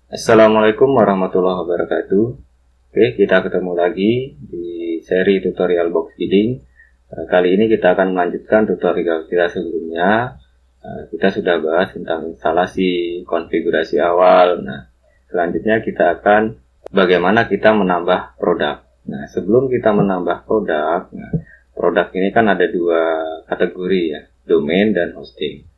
Assalamualaikum warahmatullahi wabarakatuh. Oke, kita ketemu lagi di seri tutorial box building. Kali ini kita akan melanjutkan tutorial kita sebelumnya. Kita sudah bahas tentang instalasi konfigurasi awal. Nah, selanjutnya kita akan bagaimana kita menambah produk. Nah, sebelum kita menambah produk, produk ini kan ada dua kategori ya, domain dan hosting.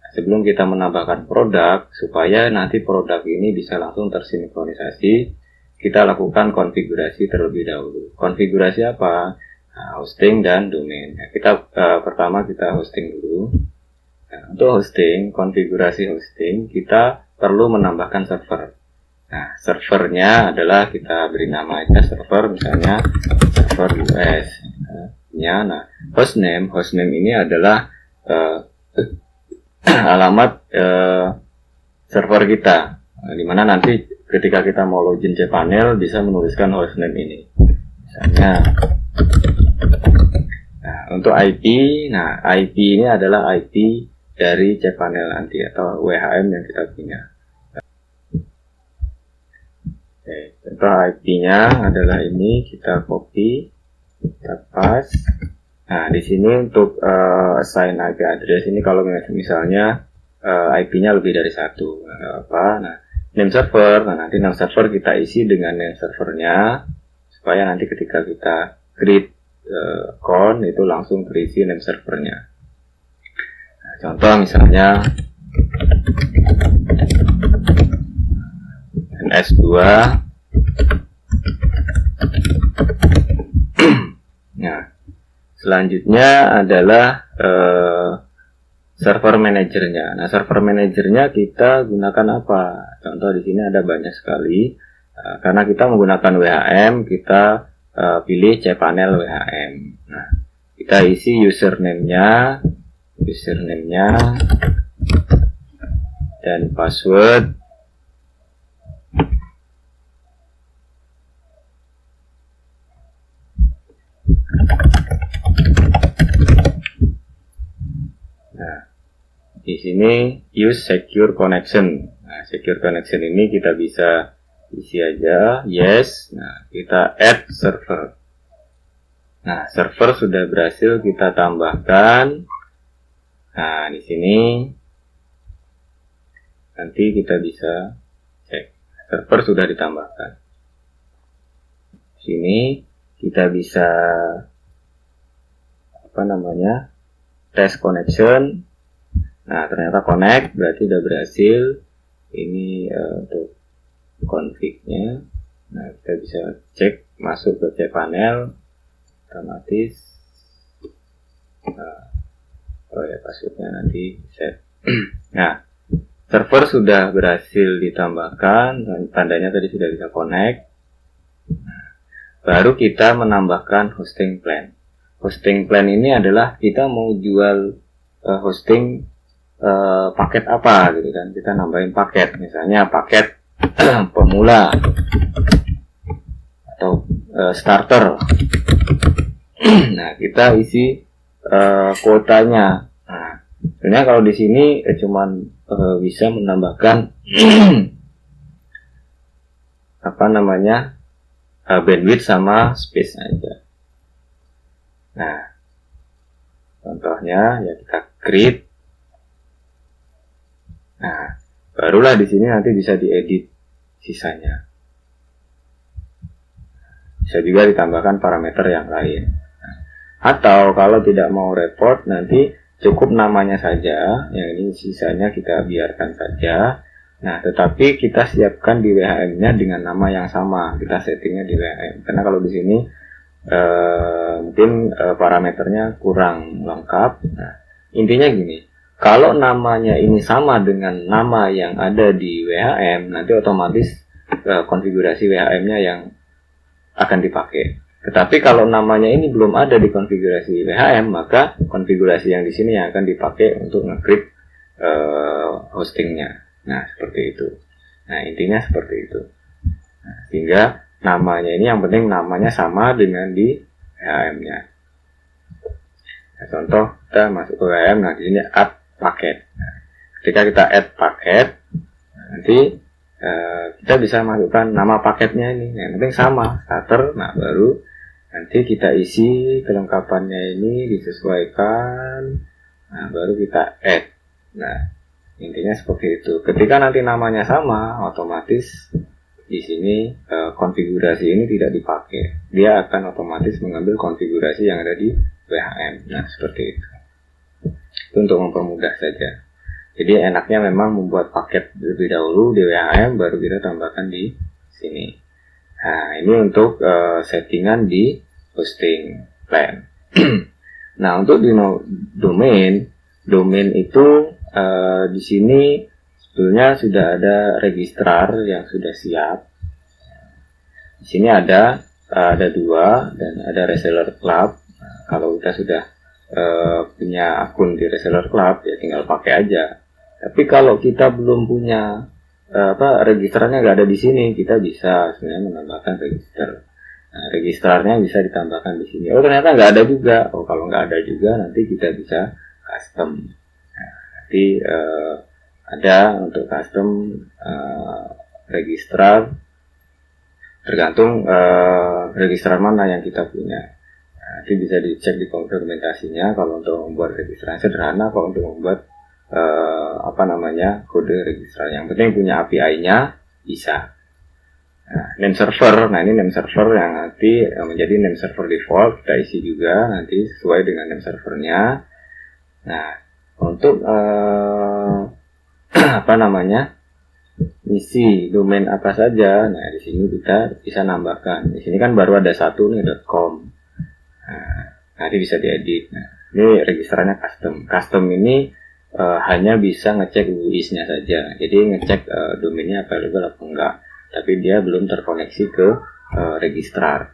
Sebelum kita menambahkan produk, supaya nanti produk ini bisa langsung tersinkronisasi, kita lakukan konfigurasi terlebih dahulu. Konfigurasi apa? Nah, hosting dan domain. Pertama kita hosting dulu. Nah, untuk hosting, konfigurasi hosting, kita perlu menambahkan server. Nah, servernya adalah kita beri nama aja server, misalnya server US. Nah, hostname ini adalah alamat server kita, dimana nanti ketika kita mau login cPanel bisa menuliskan hostname ini, misalnya. Nah, untuk IP, IP ini adalah IP dari cPanel nanti atau WHM yang kita punya. Oke, contoh IP-nya adalah ini, kita copy, kita paste. Nah, di sini untuk assign IP address ini kalau misalnya IP-nya lebih dari satu, Nah, name server, nanti name server kita isi dengan name servernya, supaya nanti ketika kita create account itu langsung terisi name servernya. Nah, contoh misalnya NS2. Nah, selanjutnya adalah server manajernya. Nah, server manajernya kita gunakan apa? Contoh di sini ada banyak sekali. Karena kita menggunakan WHM, kita pilih cPanel WHM. Nah, kita isi username-nya dan password. Di sini use secure connection. Nah, secure connection ini kita bisa isi aja yes. Nah, kita add server. Nah, server sudah berhasil kita tambahkan. Nah, di sini nanti kita bisa cek server sudah ditambahkan. Di sini kita bisa test connection. Nah, ternyata connect, berarti udah berhasil. Ini untuk config-nya. Nah, kita bisa cek masuk ke cPanel otomatis. Passwordnya nanti set. Nah, server sudah berhasil ditambahkan, tandanya tadi sudah bisa connect. Nah, baru kita menambahkan hosting plan. Hosting plan ini adalah kita mau jual hosting paket apa gitu kan, kita nambahin paket, misalnya paket pemula atau starter. Nah, kita isi kuotanya. Nah, sebenarnya kalau di sini cuman bisa menambahkan bandwidth sama space aja. Nah, contohnya ya kita create. Nah, barulah di sini nanti bisa diedit sisanya. Bisa juga ditambahkan parameter yang lain. Atau kalau tidak mau repot, nanti cukup namanya saja. Yang ini sisanya kita biarkan saja. Nah, tetapi kita siapkan di WHM-nya dengan nama yang sama. Kita settingnya di WHM. Karena kalau di sini mungkin parameternya kurang lengkap. Nah, intinya gini. Kalau namanya ini sama dengan nama yang ada di WHM, nanti otomatis konfigurasi WHM-nya yang akan dipakai. Tetapi kalau namanya ini belum ada di konfigurasi WHM, maka konfigurasi yang di sini yang akan dipakai untuk nge-create hostingnya. Nah, seperti itu. Nah, intinya seperti itu. Nah, sehingga namanya ini yang penting namanya sama dengan di WHM-nya. Nah, contoh kita masuk ke WHM, nah di sini add paket. Nah, ketika kita add paket, nanti kita bisa masukkan nama paketnya ini, yang penting sama starter. Nah baru nanti kita isi kelengkapannya ini disesuaikan, nah baru kita add. Nah intinya seperti itu. Ketika nanti namanya sama, otomatis di sini konfigurasi ini tidak dipakai, dia akan otomatis mengambil konfigurasi yang ada di WHM. Nah seperti itu. Itu untuk mempermudah saja. Jadi enaknya memang membuat paket lebih dahulu di WHM, baru kita tambahkan di sini. Nah ini untuk settingan di hosting plan. Nah untuk di domain itu di sini sebetulnya sudah ada registrar yang sudah siap. Di sini ada 2 dan ada reseller club. Nah, kalau kita sudah punya akun di reseller club ya tinggal pakai aja. Tapi kalau kita belum punya registernya nggak ada di sini, kita bisa sebenarnya menambahkan register. Nah, registrarnya bisa ditambahkan di sini. Oh ternyata nggak ada juga. Oh kalau nggak ada juga nanti kita bisa custom. Nah, nanti ada untuk custom registrar, tergantung registrar mana yang kita punya. Nanti bisa dicek di dokumentasinya. Kalau untuk membuat registrar sederhana, kalau untuk membuat kode registrar, yang penting punya API-nya bisa. Nah, name server, nah ini name server yang nanti menjadi name server default, kita isi juga nanti sesuai dengan name servernya. Nah untuk isi domain apa saja, nah di sini kita bisa nambahkan. Di sini kan baru ada satu nih .com. Nah, nanti bisa diedit. Nah, ini registernya custom ini hanya bisa ngecek UIS-nya saja. Jadi ngecek domainnya available apa enggak, tapi dia belum terkoneksi ke registrar.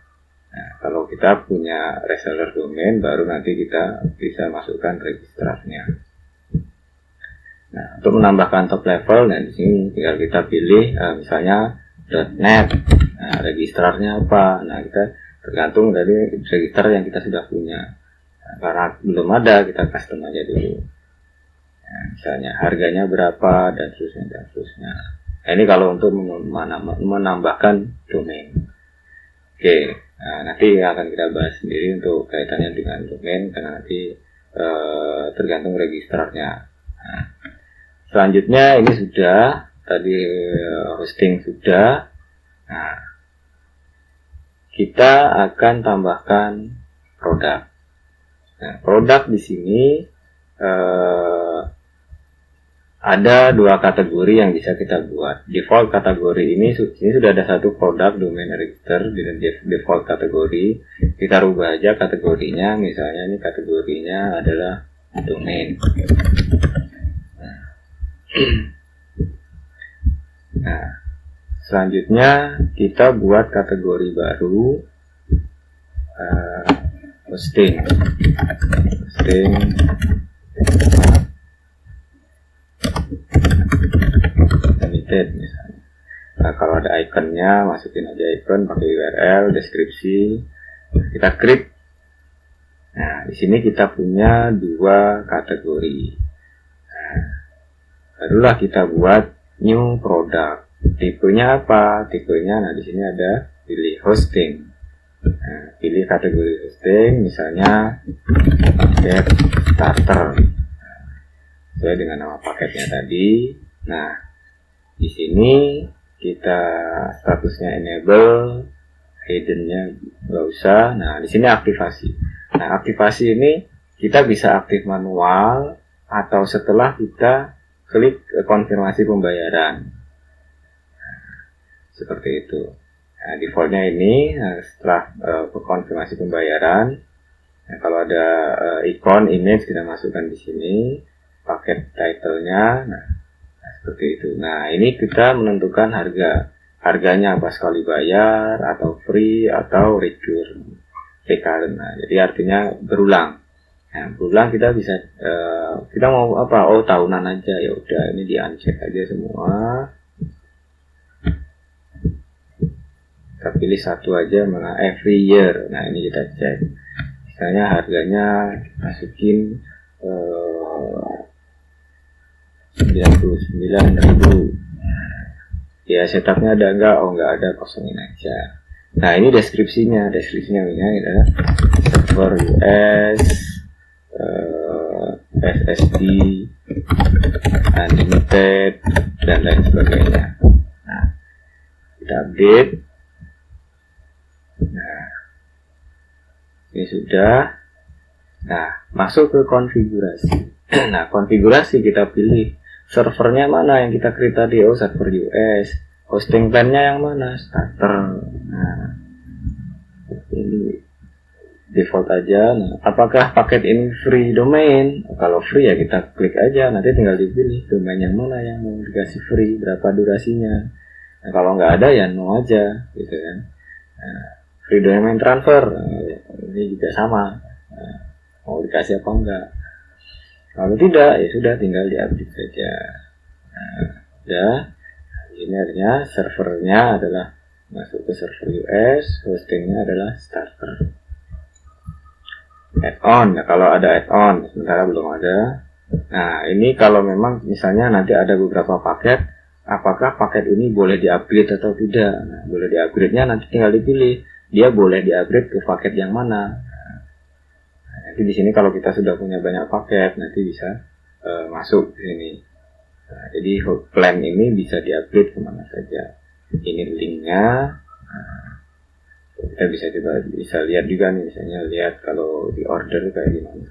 Nah, kalau kita punya reseller domain, baru nanti kita bisa masukkan registrarnya. Nah, untuk menambahkan top level, nah di sini tinggal kita pilih misalnya .net. Nah, registrarnya apa? Nah, kita tergantung dari register yang kita sudah punya. Nah, karena belum ada, kita custom aja dulu. Nah, misalnya harganya berapa dan seterusnya. Nah, ini kalau untuk menambahkan domain. Oke, nah, nanti akan kita bahas sendiri untuk kaitannya dengan domain karena nanti tergantung registrarnya. Nah, selanjutnya ini sudah tadi hosting sudah. Nah, kita akan tambahkan produk. Nah, produk di sini ada 2 kategori yang bisa kita buat. Default kategori ini sudah ada satu produk domain register di default kategori. Kita rubah aja kategorinya, misalnya ini kategorinya adalah domain. Nah, selanjutnya kita buat kategori baru, hosting limited misalnya. Nah, kalau ada ikonnya, masukin aja ikon, pakai URL, deskripsi, kita create. Nah, di sini kita punya 2 kategori. Nah, barulah kita buat new product. Tipenya apa? Tipenya, nah di sini ada pilih hosting. Nah, pilih kategori hosting, misalnya paket starter. Sesuai dengan nama paketnya tadi. Nah, di sini kita statusnya enable, hiddennya nggak usah. Nah, di sini aktivasi. Nah, aktivasi ini kita bisa aktif manual atau setelah kita klik konfirmasi pembayaran. Nah, seperti itu. Nah, defaultnya ini setelah konfirmasi pembayaran. Nah, kalau ada ikon image kita masukkan di sini. Paket title-nya, nah seperti itu. Nah ini kita menentukan harganya apa, sekali bayar atau free atau recurrent. Nah, jadi artinya berulang. Nah, berulang kita bisa kita mau apa? Oh tahunan aja, ya udah ini di uncheck aja semua. Kita pilih satu aja, mana every year. Nah ini kita cek. Misalnya harganya masukin 99.000. Ya setupnya ada enggak? Oh enggak ada, kosongin aja. Nah ini deskripsinya misalnya adalah server US, SSD, unlimited, dan lain sebagainya. Nah kita update. Nah ini sudah. Nah masuk ke konfigurasi. Nah konfigurasi kita pilih servernya mana yang kita create tadi. Oh server US. Hosting plan-nya yang mana? Starter. Nah ini default aja. Nah, apakah paket ini free domain? Kalau free ya kita klik aja, nanti tinggal dipilih domain yang mana yang mau dikasih free, berapa durasinya. Nah, kalau nggak ada ya no aja, gitu kan. Nah, free domain transfer, ini juga sama. Nah, mau dikasih apa enggak? Kalau tidak ya sudah tinggal diupdate saja. Nah, udah. Ini artinya servernya adalah masuk ke server US, hostingnya adalah starter. Add-on, ya kalau ada add-on, sementara belum ada. Nah ini kalau memang misalnya nanti ada beberapa paket, apakah paket ini boleh di-upgrade atau tidak. Nah, boleh di-upgrade-nya nanti tinggal dipilih, dia boleh di-upgrade ke paket yang mana. Nah, nanti di sini kalau kita sudah punya banyak paket, nanti bisa masuk ke sini. Nah, jadi plan ini bisa di-upgrade kemana saja. Ini linknya. Nah, kita bisa lihat juga nih, misalnya lihat kalau di order kayak gimana.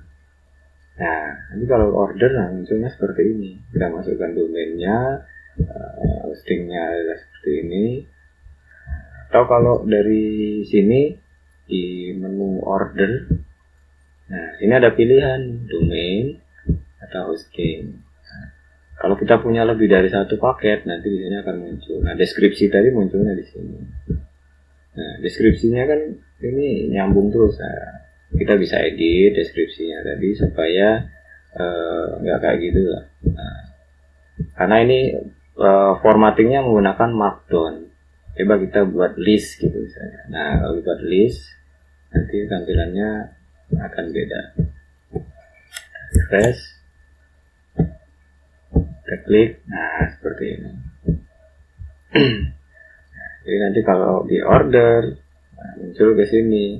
Nah nanti kalau order munculnya seperti ini, kita masukkan domainnya, hostingnya adalah seperti ini. Atau kalau dari sini di menu order, nah ini ada pilihan domain atau hosting. Nah, kalau kita punya lebih dari satu paket, nanti di sini akan muncul. Nah deskripsi tadi munculnya di sini. Nah, deskripsinya kan ini nyambung terus. Nah, kita bisa edit deskripsinya tadi supaya nggak kayak gitu lah. Nah, karena ini formattingnya menggunakan markdown. Coba kita buat list gitu misalnya. Nah, kalau buat list nanti tampilannya akan beda. Refresh, kita klik. Nah, seperti ini. Jadi nanti kalau di order muncul ke sini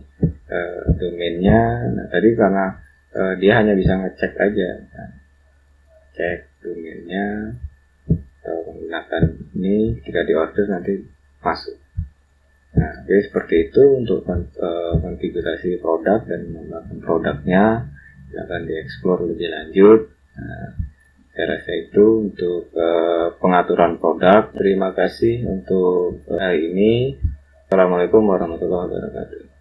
domainnya. Nah tadi karena dia hanya bisa ngecek aja, nah, cek domainnya atau menggunakan ini ketika di order nanti masuk. Nah jadi seperti itu untuk konfigurasi produk dan menggunakan produknya. Akan dieksplor lebih lanjut. Nah, saya rasa itu untuk pengaturan produk. Terima kasih untuk hari ini. Assalamualaikum warahmatullahi wabarakatuh.